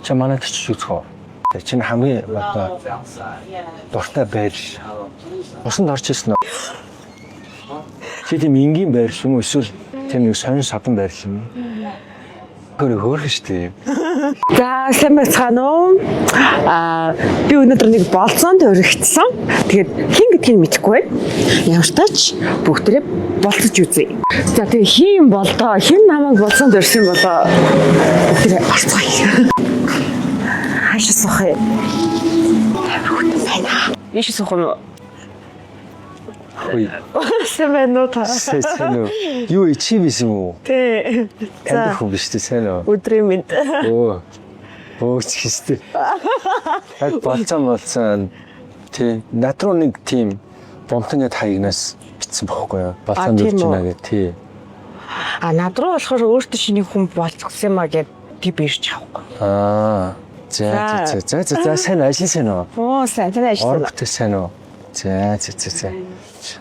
Чи манайд ч үзэх үү? Чи хамгийн одоо дуртай байр. Усанд орж ирсэн үү? Чи тийм энгийн байр юм уу эсвэл тийм нэг сонир садан байр юм уу? Хөөрхөн штеп. За сайн байцгаана уу? Би өнөөдөр нэг болцоонд өргөцсөн. Тэгээд хин гэдгийг мэдэхгүй байна. Ямар ч тач бүгдээрээ болцож үзье. За тэгээ хин болдоо, хин намайг болцоонд өрсөн болоо. Бүгдээрээ орцгоё. Хаашаа суух юм? Ийш суух юм уу? Ой. Сэмэнэ та. Сэсэнэ. Юу чи биш юм уу? Тэ. За хүн биш тэ сайн уу? Өдрийн мэд. Оо чистэй. Яг болцсон. Тэ над руу нэг тийм бомтон гэд хаягнаас битсэн бохгүй юу? Болцсон дурч байна гэх тий. Над руу болохоор өөртөө шиний хүн болцсон юмаа гэд би бирч авахгүй. За сайн ажил сайн уу? Оо сайн ажил. Орогтой сайн уу? За.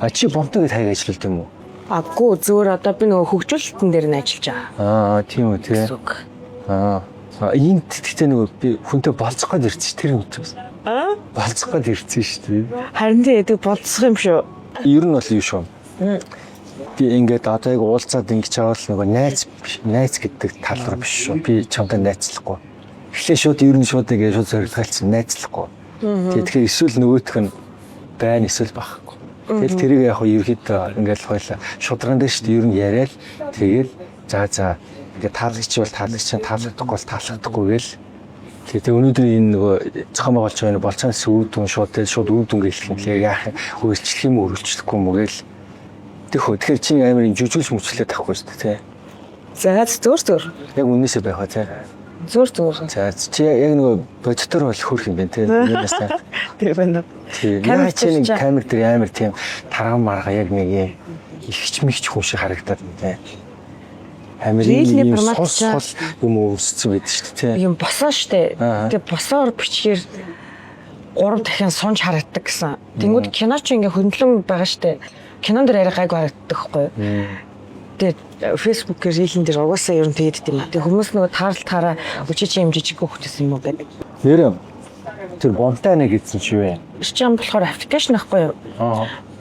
Чи бомтон гэд хаяг ажилладаг юм уу? Аггүй зөөр одоо би нөгөө хөгжүүлэлтэн дээр нь ажиллаж байгаа. Тийм үү тий. Энд тэгтээ нөгөө би хүнтэй болцох гээд ирсэн тэр юм чинь. Болцох гээд ирсэн шүү дээ. Харин тийм болцох юм шүү. Ер нь бол юу шүү. Би ингээд одоо яг уулзаад ингэж аваад нөгөө найз гэдэг тал руу биш шүү. Би чамтай найзлахгүй. Эхлээ шууд ер нь шууд ингэ шууд зоригтайлсан найзлахгүй. Тэгэхээр эсвэл нөгөөх нь байна эсвэл багхгүй. Тэгэл тэрийг яг ерөөхдөө ингээд хойлоо шудраган дээр шүү дээ ер нь яриад тэгэл за ингээд таалагдахгүй бол таалагдахгүй гээл. Тэгээ өнөөдөр энэ нөгөө зохион байгуулж байгаа болцоос үүдэн шууд үүдэн гэлэх юм лээ яах хөөсчлөх юм өрүүлчлэхгүй юм уу гээл. Тэгэхээр чи амар юм жүжиглж мөчлөө тахгүй шүү дээ тий. За зөөр. Яг үннээсээ байх ба тий. Зөөр. За чи яг нөгөө бодитор бол хөрх юм байна тий. Юунаас та. Тэр байна. Камер чи нэг камер дээр амар тийм тарган марга яг нэг юм ихч мэгч хүн шиг харагдаад байна тий. Амар юм сус юм өссөн байдаг шүү дээ тий. Юм босоо штэ. Тэгээ босоор бичгээр 3 дахин сунж харагддаг гэсэн. Тэнгүүд кино ч ингээ хөндлөн байгаа штэ. Кинон дээр арай гайгүй харагддаг байхгүй юу? Тэгээд фэйсбүүкээр рийлэн дээр угаасаа ер нь тэгээд юм. Тэгээд хүмүүс нөгөө таарлтаараа өчиж юм жижиг хөхтэйсэн юм уу гэдэг. Нэр тэр бомтай нэ гэсэн чи юу вэ? Чам болохоор аппликейшн ахгүй юу?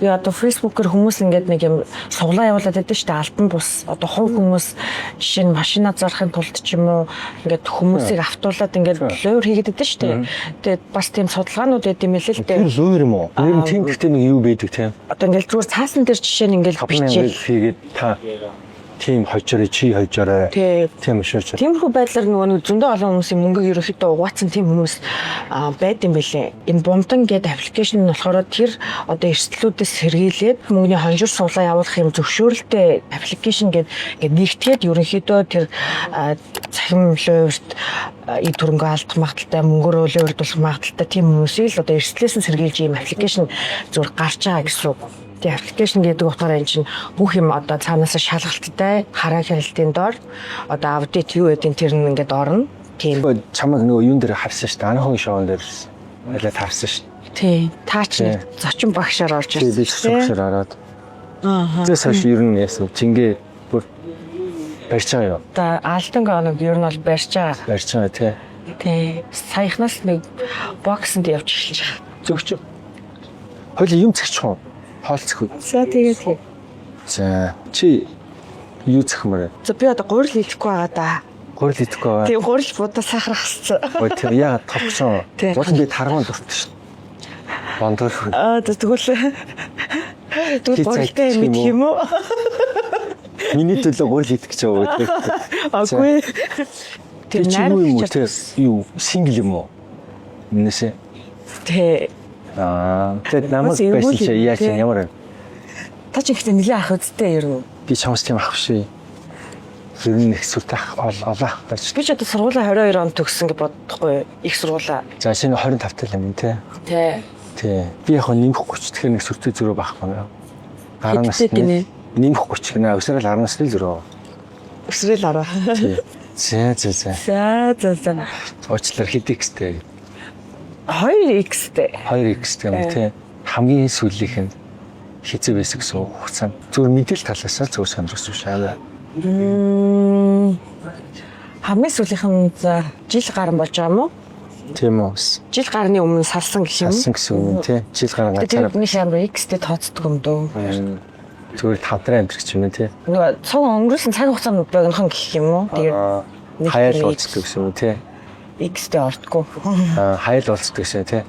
Би одоо фэйсбүүкээр хүмүүс ингээд нэг юм суглаа явуулаад байдаг шүү дээ. Альбан бус одоо хувь хүмүүс жишээ нь машина зарахын тулд ч юм уу ингээд хүмүүсийг автуулаад ингээд луур хийгээд байдаг шүү дээ. Тэгээд бас тийм судалгаанууд байд юм л л дээ. Тэр луур юм уу? Ер нь тийм гэхдээ нэг юу байдаг тийм. Одоо ингээд зүгээр цаасан дээр жишээ нь ингээд бичээ хийгээд та тийм хожорой чи хожорой тийм шүүч. Тиймэрхүү байдлаар нөгөө зөндөө олон хүмүүсийн мөнгөийг ерөөхдөө угаацсан тийм хүмүүс байд юм бэлээ. Энэ бумтан гэдэг аппликейшн нь болохоор тэр одоо эрсдлүүдээс сэргийлээд мөнгөний хонжир суулаа явуулах юм зөвшөөрөлтэй аппликейшн гэдэг нэгтгээд ерөөхдөө тэр цахим луурт эд хөрөнгө алдах магадaltaй мөнгөөр луурдуулах магадaltaй тийм хүмүүсийг л одоо эрсдлээс нь сэргийлж ийм аппликейшн зүгээр гарч байгаа гэсэн үг. Тэгээ аппликейшн гэдэг утгаараа энэ чинь бүх юм одоо цаанаас шалгалттай хараа хяналтын доор одоо аудит юу гэдэг тэр нь ингээд орно. Тийм. Чамайг нөгөө юун дээр харсан шүү дээ. Анхны шоунд дээр алаа таарсан шүү дээ. Тийм. Таач нэг зочин багшаар орж ирсэн. Тийм зочин багшаар ороод. Зээс хаш ер нь яасан чингээ бүр барьж байгаа юу? Одоо алтан гоног ер нь бол барьж байгаа. Барьж байгаа тий. Тийм. Саяхнаас нэг боксонд явж эхэлж байгаа. Зөвч. Хойло юм цэгчих юм. Хоол цэх үү? За тэгээд. За чи юу цэхмээр? За би одоо гурил хийхгүй байгаа да. Гурил хийхгүй байгаа. Тийм гурил будаа сахар хасцсан. Ой тийм яа тогсон. Гурил би тарган дуртай шүү. Бондор. Тэгвэл гурилтай юм мэдх юм уу? Миний төлөө гурил хийх гэж байгаа үү? Аггүй. Тэр чинь юу юм те? Юу сингл юм уу? Минэсэ. Тэ. Тэгээд намайг байсан чи яа чи ямар вэ? Та ч ихтэй нэлээ ах үсттэй ер нь. Би чамс тийм ах шээ. Ер нь их сүртэй ах олаа. Би ч одоо сургуулаа 22 онд төгссөн гэж бодохгүй их сургуулаа. За шинэ 25 тал юм те. Тий. Би яг нэмэхгүй ч тэгэхээр нэг сүртэй зөрөө байхгүй юм. 10 насны нэмэхгүй ч гэнэ өсрөл 10 насны зөрөө. Өсрөл 10. За. Уучлаар хэдикстэй. 2x-тэй. 2x юм тий. Хамгийн сүүлийнх нь хизээ байсан гэсэн хугацаанд зүгээр мэдээлэл талаас нь зөв сонирхсон шүү. Хамгийн сүүлийнх нь за жил гарan болж байгаа юм уу? Тийм үү. Жил гарны өмнө салсан гэх юм. Салсан гэсэн үг нь тий. Жил гарan Тэр ганцаараа бидний шамбар X-тэй тооцдог юм дөө. зүгээр тавдраа амьдрах юм тий. Нөгөө цог өнгөрсөн цаг хугацаанд богинохон гэх юм уу? Тэгээд Хаяал уулздаг гэсэн үг тий. X-тэй ордгоо. Хаяал уулздаг гэсэн тий.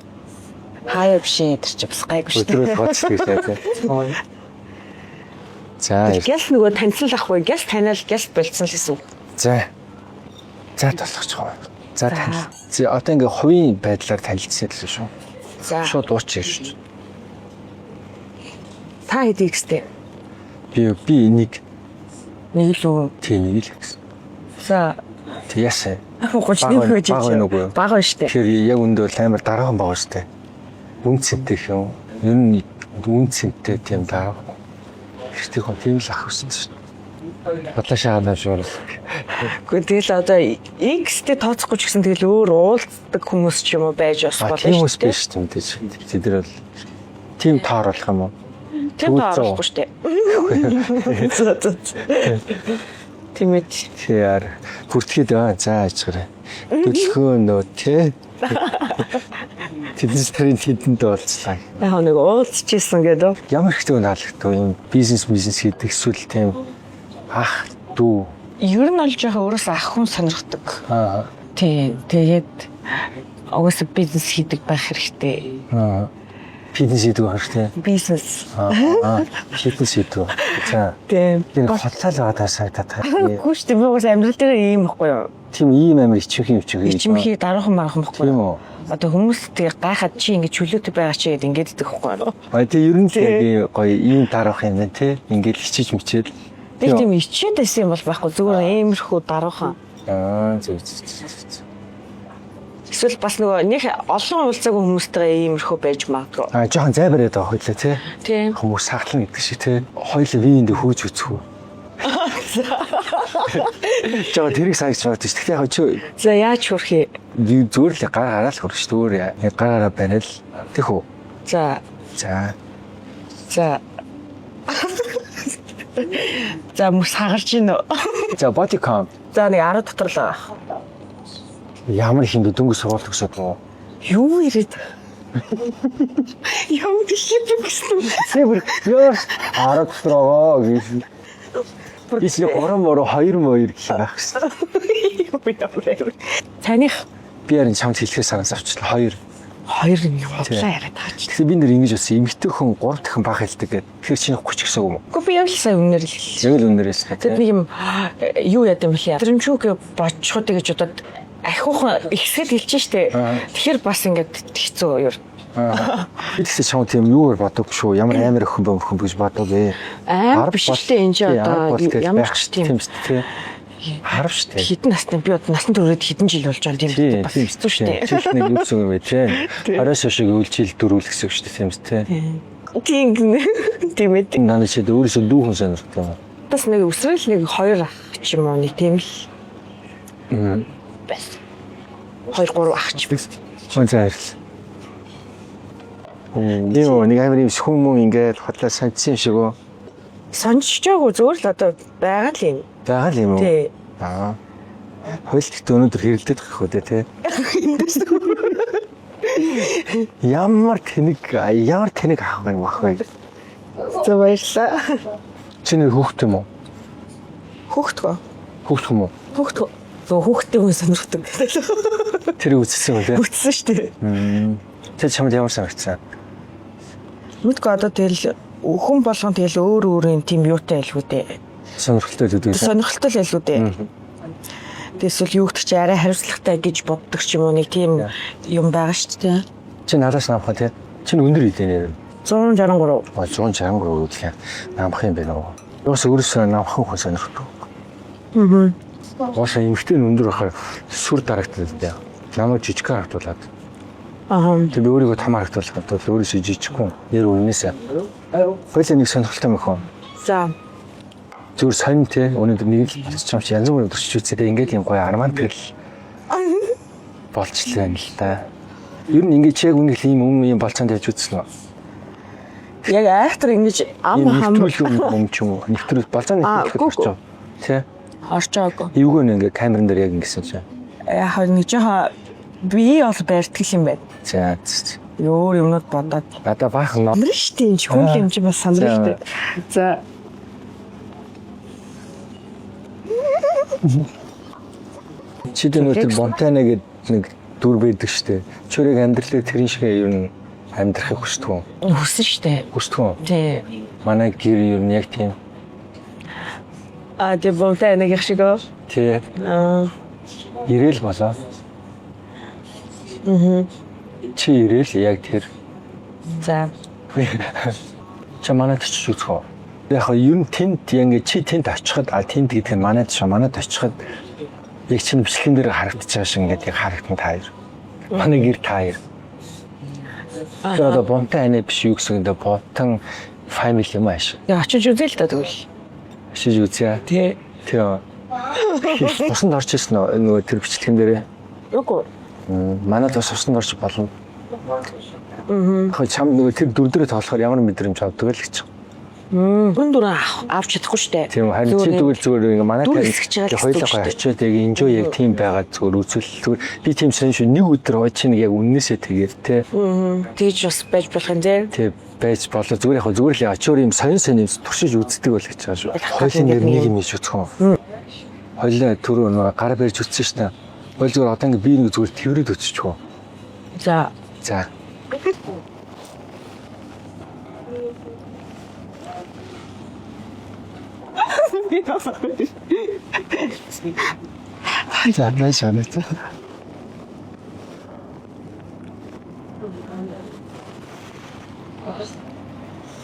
Хаяа биш ээ тэр чи бас гайгүй шүү дээ. Өдрөө уулздаг гэсэн тий. За Гяс нөгөө танилцал ахгүй. Гяс таниал гяс болцсон л гэсэн үг. За. За толгоч гоо. За танил. Одоо ингээ хувийн байдлаар танилцсан л шүү. За. Шууд ууч ирж. Та хэд X-тэй? Би энийг Нэг л үү. тийм нэг л гэсэн. За. Ясаа. 31 гэж бага нүг үү? Бага шүү дээ. Тэгэхээр яг үндэ бол амар дараахан байгаа шүү дээ. Үн цэнтэй юм. Ер нь үн цэнтэй тийм дараа. Ихтэй хүн тийм л ах хүссэн шүү дээ. Бодлоо шаагаад шуурал. Гэхдээ тэгэл одоо X-тэй тооцохгүй ч гэсэн тэгэл өөр уулздаг хүмүүс ч юм уу байж бас болно Тийм шүү хүмүүс дээ. биш юм дээ. Тэдэр бол тийм тооруулах юм уу? Тийм тооруулахгүй шүү дээ. Тийм ээ. Тэгэхээр хүртгээд за ажгараа. Төлхөө нөө тий. Тэдний тэрийн хэдэнд уулзлаа. Яг нэг уулзчихсан гэдэг. Ямар ихтэй наалагдав юм бизнес хийдэг эсвэл тийм ах дүү. Ер нь олж байгаа өөрөөс ах хүн сонирхдаг. Тий. Тэгээд угаасаа бизнес хийдэг байх хэрэгтэй. Бизнес хийдэг байх тий. Бизнес. Бизнес хийдэг. За. Тийм. Энэ хотлал байгаа санагдаад байна. Үгүй шүү дээ. Би угаасаа амьдрал дээр ийм ихгүй юу? Тийм ийм амир ичимхий. Ичимхий дараахан мархан ихгүй Тийм юу? үү? Одоо хүмүүс тэгээ гайхаад чи ингэж чөлөөтэй байгаа чи гэдэг ингэж идэх ихгүй юу? Тэгээ ер нь л би гоё ийм дараах юм байна тий. Ингээд хичээж мичээд. Тэг тийм ичээд байсан юм бол байхгүй зүгээр иймэрхүү дараахан. Зөв. Эсвэл бас нөгөө нэг олон уулзаагүй хүмүүстэйгээ иймэрхүү байж магадгүй. Жохон зайбараад байгаа хойлоо тий. Тийм. Хүмүүс сахлан гэдэг шиг тий. Хойлоо винд хөөж үцхүү. Жоо тэрийг сагч байгаа тийм. Тэгтээ яг чи За яаж хүрхий? зүгээр л гараа л хөрөх шүү дээ. Гараараа барил. Тэг үү. За. За мөс хагарч гин үү? За body count. За нэг 10 дотор л байгаа. Ямар их юм дөнгөж сургууль төгсөөд гоо. Юу ирээд? Ямар шиг гэсэн үү? Севэр ёо 10 дотор байгаа гэж. Исний 3 мороо 2 гэх байх гэсэн. Таних Би ярин чамд хэлэхээр санаас авчлаа 2. хоёр нэг хотлоо яриад таач. Тэгэхээр би нэр ингэж бас эмэгтэй хүн 3 дахин бага хэлдэг гэдэг. Тэгэхээр чиний 30 гэсэн үг юм уу? Гэхдээ би яг л сайн үнээр л хэлсэн. Яг л үнээрээс. Тэр нэг юм юу яд юм бэлээ. Тэрэмчүүг бочход гэж удаад ахиухан ихсэл хэлж штэ. Тэгэхээр бас ингээд хэцүү юу. Би тэгсэн чам тийм юугаар бодоггүй шүү. Ямар амар өхөн бөмбөн гэж бодоог. Аа биш штэ энэ ч одоо ямар ч тийм штэ. Харав штэ. Хитэн насны би одоо насан туршид хитэн жил болж байгаа тийм бас хэцүү штэ. Жил нэг юу гэсэн юм бэ те. Араас шиг үйлчил дөрүүл гэсэн үг штэ тийм те. Тийм ээ. Нана чи өөрөөсөө дүүхэн сонирхдаг. Бас нэг өсрөл нэг 2 ах ч юм уу нэг тийм л. Бас 2 3 ах ч. Хүн зайрл. Юу нэг амар юм хүмүүс ингээд хотлоо санцсан юм шиг үү? Сонжиж байгаагүй зүгээр л одоо байгаа л юм. Байгаа л юм уу? Тий. Хойлт өнөөдөр хэрэлдээд гэх үү те. Ямар тэнэг авах юм бах вэ? За баярлаа. Чи нэр хүүхэд юм уу? Хүүхдгөө. Хүүхэд юм уу? Хүүхдгөө. Хүүхдтэй хүн сонирхдаг. Тэр үзсэн үү те? Үтсэн шүү дээ. Тэр чамд ямар санагдсан? Мэдгүй одоо тэгэл хүн болгон тэгэл өөр өөрийн тийм юутай байлгүй дээ. Сонирхолтой л үү? Сонирхолтой л байлгүй дээ. Тэсэл юу гэдэг чи арай хариуцлагатай гэж боддог ч юм уу нэг тийм юм байгаа шүү дээ. Чи надаас намхаа те? Чи өндөр хэдийнэ? 163. 163 гэх намх юм байна уу? Юус өөрөөсөө намхан хүн сонирхдаг. Ууша эмхтэн өндөр байхаар сүр дарагддаг дээ. Намайг жижиг харагдуулаад. Тэг би өөрийгөө том харагдуулах гэдэг өөрөөсөө жижиг хүн. Нэр үннээсээ. Хоёул нэг сонирхолтой мөхөө. За. Зүгээр сонь те өнөөдөр нэг л босч юм чи янз бүрийн өдөрч үзээ ингээд юм гоё арман тэгэл болчлаа юм л та. Ер нь ингээд чиг үнэ л юм юм болцоонд явж үзсэн үү? Яг айхтар ингэж ам хам нэвтрүүлэх юм ч юм уу? Нэвтрүүл болцооны нэвтрүүлэх гэж байна. Тэ. Орж байгаагүй. Эвгүй нэг ингээ камерын дээр яг ингэсэн чинь. Яг нэг жоохон би бол барьтгэл юм байна. За. Өөр юмнууд бодоод. Надаа баахан ном. Сандрал штэ энэ хүн юм чи бас сандрал штэ. За. Чи тэр Бонтана гэдэг нэг дүр байдаг штэ. Чөрийг амьдралаа тэрэн шиг ер нь амьдрахыг хүсдэг үү? Хүсэн штэ. Хүсдэг үү? Тий. Манай гэр ер нь яг тийм. Тэг Бонтана гэх шиг оо. Тий. Ирээл болоо. Чи ирээл яг тэр. За. Чи манайд очиж үзэх үү? Яг ер нь тэнд ингээ чи тэнд очиход тэнд гэдэг нь манайд очиход яг чинь бичлэгэн дээр харагдчихаа шиг ингээд яг харагдан таяр. Манай гэр таяр. Тэгээд Бонтана биш юу гэсэн дээ Бонтан family юм ааш. Яг очиж үзээ л та тэгвэл. Очиж үзье. Тий. Тийм. Усанд орж ирсэн нөгөө тэр бичлэгэн дээрээ. Үгүй. Манайд бас усанд орж болно. Чам нөгөө тэр дүр дээрээ тоглохоор ямар мэдрэмж авдаг л гэж. Хүн дүр авч чадахгүй штэ. Тийм харин чи тэгвэл зүгээр ингээ манай тэр хоёулаа очиод яг enjoy яг тийм байгаа зүгээр үзэл зүгээр би тийм сонь шүү нэг өдөр хоо чинь яг үннээсээ тэгээд те. Тэгж бас байж болох юм зэ. Тэг байж болоо зүгээр яг зүгээр л очиор юм сонь юм туршиж үздэг бол гэж байгаа шүү. Хоёулын нэр нэг юм иж үзэх юм. Хоёулаа түрүү нөгөө гар барьж үтсэн шнэ. Хойл зүгээр одоо ингээ би нэг зүгээр тэрвэрэд өччих үү. За. За. За найс анаа.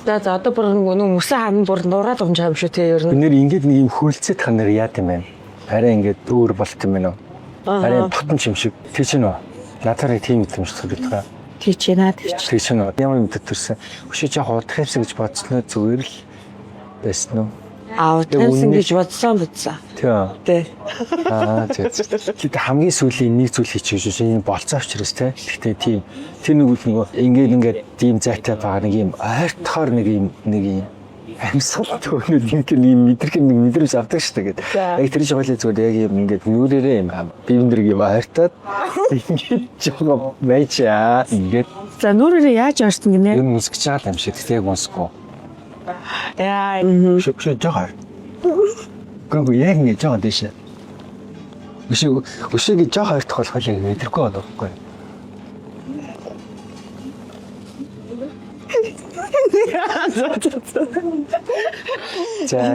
За одоо бүр нөгөө мөсөн хаан бүр нураад умжаа юм шүү те ер нь. Бид нэр ингээд нэг юм хөлцөд ханаар яат юм байна. Арай ингээд дүүр болт юм байна уу? Арай тутан юм шиг. Тэг чинь үү? Натараа тийм юм шиг байгаа. Тий чи наад чи. Тэг чинь үү? Ямар юм төрсөн. Өшөө жоо худах юмсан гэж бодсноо зүгээр л байсан уу? Тэнсэн гэж бодсон бидсэн. Тийм. Тэ. Тэг хамгийн сүүлийн нэг зүйл хийчих гэж энэ болцоо авчирс те. Гэхдээ тийм тэр нэг ингээд тийм зайтай байгаа нэг юм ойртохоор нэг юм амьсгал төөнөл нэг мэдрэмж авдаг шүү дээ гэдэг. Яг тэр шиг байлаа зүгээр яг юм ингээд нүрээрээ юм бивэндэр юм ойртоод ингээд жоо байчаа ингээд. За нүрээрээ яаж ойрсон гинэ? Юу нүсгэж байгаа юм шиг тэг унсгүй. Яа. Шүк жоо. Гэнгүй яг ингэ жоо дэшээ. Өшөөг жоо ойртох болох яг мэдрэхгүй байна уу? За.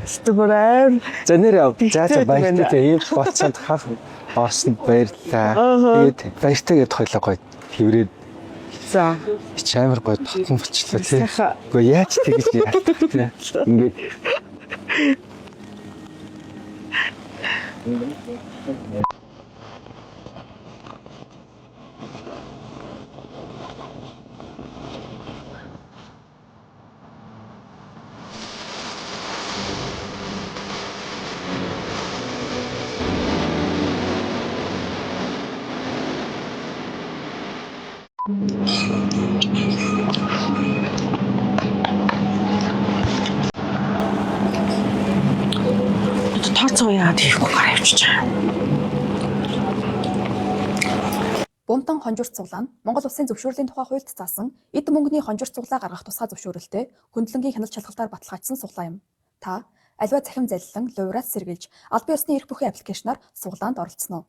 Стүбрээр. За нэр за баяртай ийм болцоод хав орсонд баярлаа. Тэгээд баяртайгээд хойлоо гоё хэврээд. За. Чамар гоё татан болчихлоо тий. Гэхдээ яаж тэгэж яах вэ? Ингээд тооцоо яа тийхгүй гараа явчихаа. Бунтан хонжирт цуглаа нь Монгол Улсын зөвшөөрлийн тухай хуульд заасан эд мөнгөний хонжирт цуглаа гаргах тусгай зөвшөөрөлтэй хөндлөнгийн хяналт шалгалтаар баталгаажсан суглаа юм. Та аливаа захим залилан лувраас сэргийлж албан ёсны эрх бүхий аппликейшнаар суглаанд оролцсон уу?